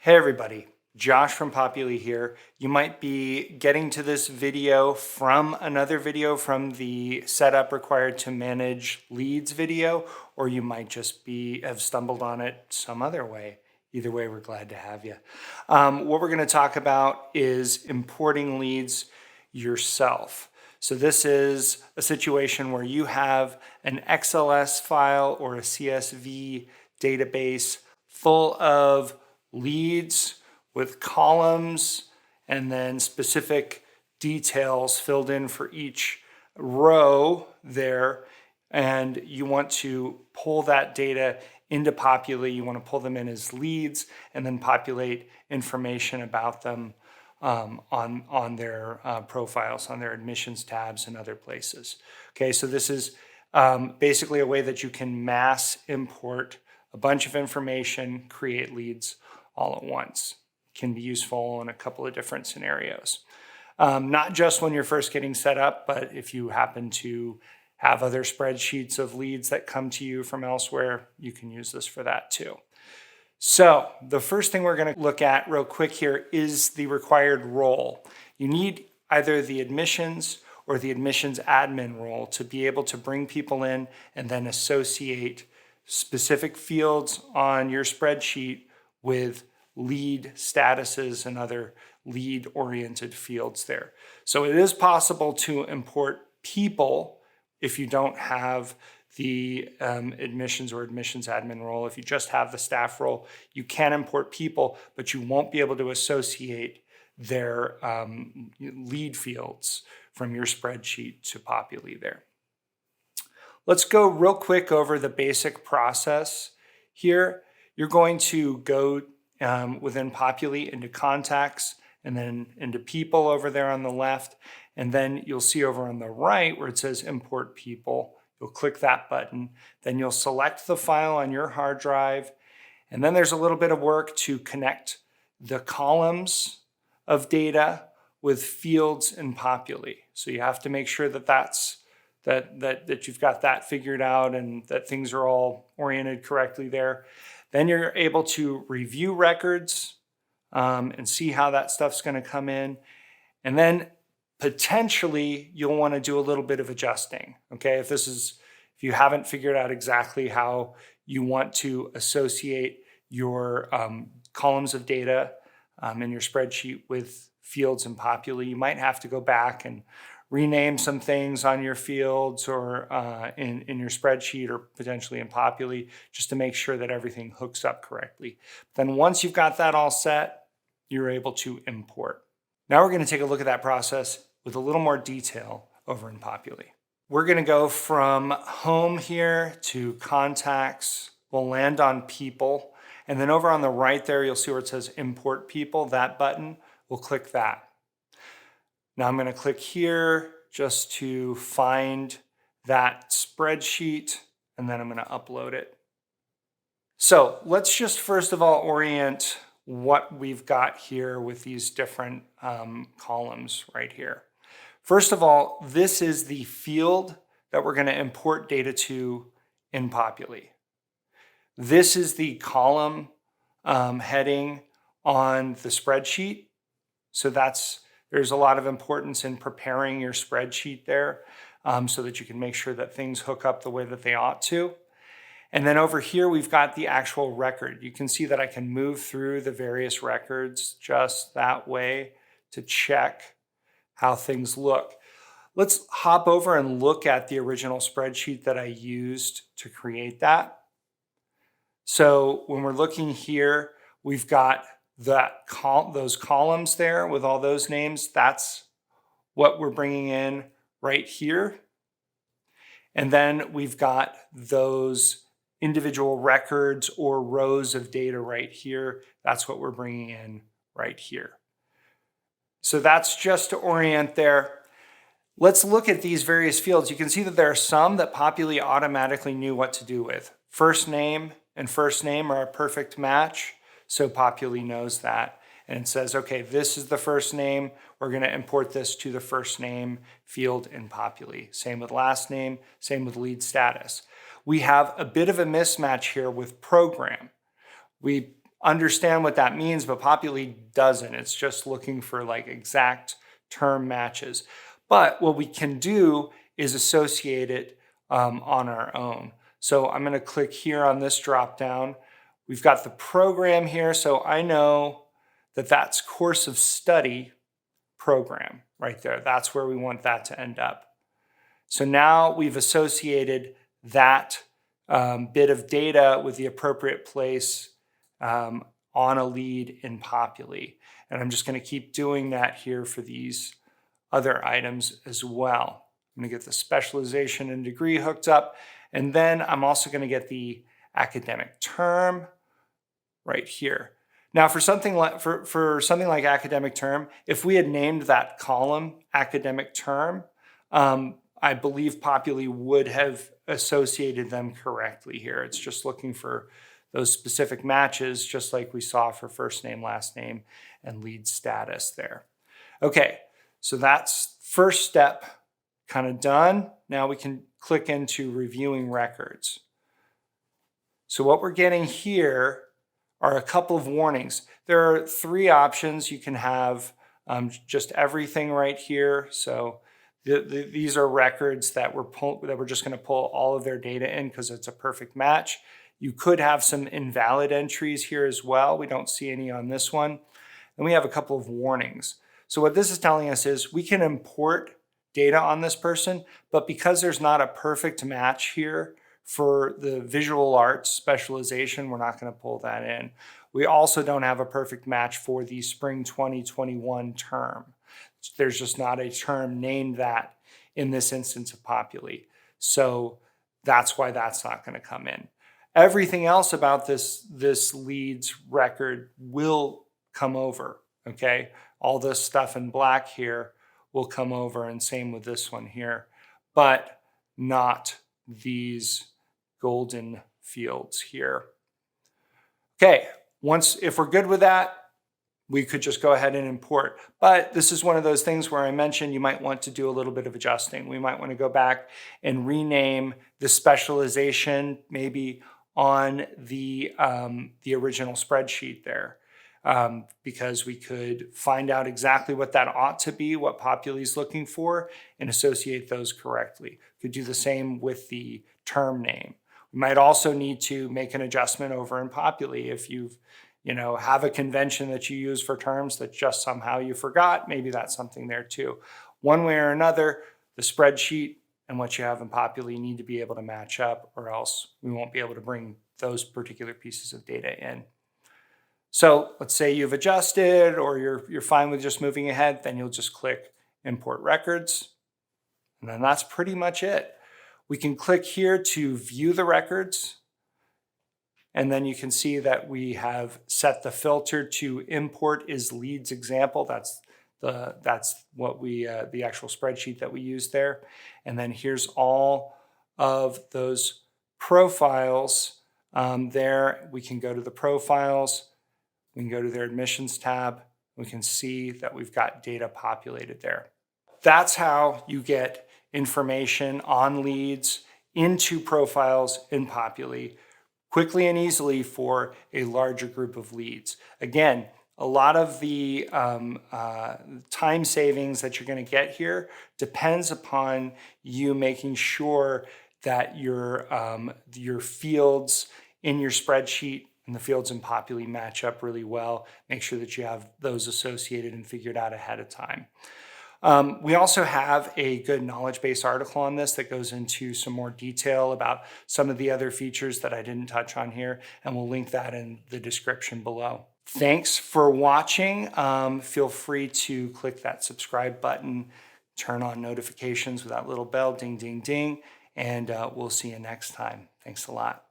Hey everybody, Josh from Populi here. You might be getting to this video from another video from the setup required to manage leads video, or you might just have stumbled on it some other way. Either way, we're glad to have you. What we're going to talk about is importing leads yourself. So this is a situation where you have an XLS file or a CSV database full of leads with columns and then specific details filled in for each row there. And you want to pull that data into Populi. You want to pull them in as leads and then populate information about them on their profiles, on their admissions tabs and other places. Okay, so this is basically a way that you can mass import a bunch of information, create leads all at once. Can be useful in a couple of different scenarios. Not just when you're first getting set up, but if you happen to have other spreadsheets of leads that come to you from elsewhere, you can use this for that too. So the first thing we're going to look at real quick here is the required role. You need either the admissions or the admissions admin role to be able to bring people in and then associate specific fields on your spreadsheet with lead statuses and other lead-oriented fields there. So it is possible to import people if you don't have the admissions or admissions admin role. If you just have the staff role, you can import people, but you won't be able to associate their lead fields from your spreadsheet to Populi there. Let's go real quick over the basic process here. You're going to go within Populi into contacts and then into people over there on the left. And then you'll see over on the right where it says import people. You'll click that button. Then you'll select the file on your hard drive. And then there's a little bit of work to connect the columns of data with fields in Populi. So you have to make sure that that you've got that figured out and that things are all oriented correctly there. Then you're able to review records and see how that stuff's going to come in. And then potentially you'll want to do a little bit of adjusting. Okay, if you haven't figured out exactly how you want to associate your columns of data in your spreadsheet with fields in Populi, you might have to go back and rename some things on your fields or in your spreadsheet or potentially in Populi just to make sure that everything hooks up correctly. Then once you've got that all set, you're able to import. Now we're going to take a look at that process with a little more detail over in Populi. We're going to go from home here to contacts. We'll land on people. And then over on the right there, you'll see where it says import people, that button. We'll click that. Now I'm going to click here just to find that spreadsheet, and then I'm going to upload it. So let's just first of all orient what we've got here with these different columns right here. First of all, this is the field that we're going to import data to in Populi. This is the column heading on the spreadsheet. So there's a lot of importance in preparing your spreadsheet there so that you can make sure that things hook up the way that they ought to. And then over here, we've got the actual record. You can see that I can move through the various records just that way to check how things look. Let's hop over and look at the original spreadsheet that I used to create that. So when we're looking here, we've got those columns there with all those names. That's what we're bringing in right here. And then we've got those individual records or rows of data right here. That's what we're bringing in right here. So that's just to orient there. Let's look at these various fields. You can see that there are some that Populi automatically knew what to do with. First name and first name are a perfect match. So Populi knows that. And it says, okay, this is the first name. We're going to import this to the first name field in Populi. Same with last name, same with lead status. We have a bit of a mismatch here with program. We understand what that means, but Populi doesn't. It's just looking for like exact term matches. But what we can do is associate it on our own. So I'm going to click here on this drop down. We've got the program here, so I know that that's course of study program right there. That's where we want that to end up. So now we've associated that bit of data with the appropriate place on a lead in Populi. And I'm just going to keep doing that here for these other items as well. I'm going to get the specialization and degree hooked up. And then I'm also going to get the academic term right here. Now for something like something like academic term, if we had named that column academic term, I believe Populi would have associated them correctly here. It's just looking for those specific matches, just like we saw for first name, last name, and lead status there. Okay, so that's first step kind of done. Now we can click into reviewing records. So what we're getting here are a couple of warnings. There are 3 options. You can have just everything right here. So these are records that we're just going to pull all of their data in because it's a perfect match. You could have some invalid entries here as well. We don't see any on this one. And we have a couple of warnings. So what this is telling us is we can import data on this person, but because there's not a perfect match here for the visual arts specialization, we're not going to pull that in. We also don't have a perfect match for the spring 2021 term. There's just not a term named that in this instance of Populi. So that's why that's not going to come in. Everything else about this leads record will come over, okay? All this stuff in black here will come over, and same with this one here, but not these golden fields here. Okay, if we're good with that, we could just go ahead and import. But this is one of those things where I mentioned you might want to do a little bit of adjusting. We might want to go back and rename the specialization maybe on the original spreadsheet there, because we could find out exactly what that ought to be, what Populi is looking for, and associate those correctly. We could do the same with the term name. We might also need to make an adjustment over in Populi if you've have a convention that you use for terms that just somehow you forgot. Maybe that's something there too. One way or another, the spreadsheet and what you have in Populi need to be able to match up, or else we won't be able to bring those particular pieces of data in. So let's say you've adjusted or you're fine with just moving ahead, then you'll just click import records. And then that's pretty much it. We can click here to view the records. And then you can see that we have set the filter to import is leads example. That's what we the actual spreadsheet that we use there. And then here's all of those profiles there. We can go to the profiles. We can go to their admissions tab. We can see that we've got data populated there. That's how you get information on leads into profiles in Populi quickly and easily for a larger group of leads. Again, a lot of the time savings that you're going to get here depends upon you making sure that your fields in your spreadsheet and the fields in Populi match up really well. Make sure that you have those associated and figured out ahead of time. We also have a good knowledge base article on this that goes into some more detail about some of the other features that I didn't touch on here, and we'll link that in the description below. Thanks for watching. Feel free to click that subscribe button, turn on notifications with that little bell, ding, ding, ding, and we'll see you next time. Thanks a lot.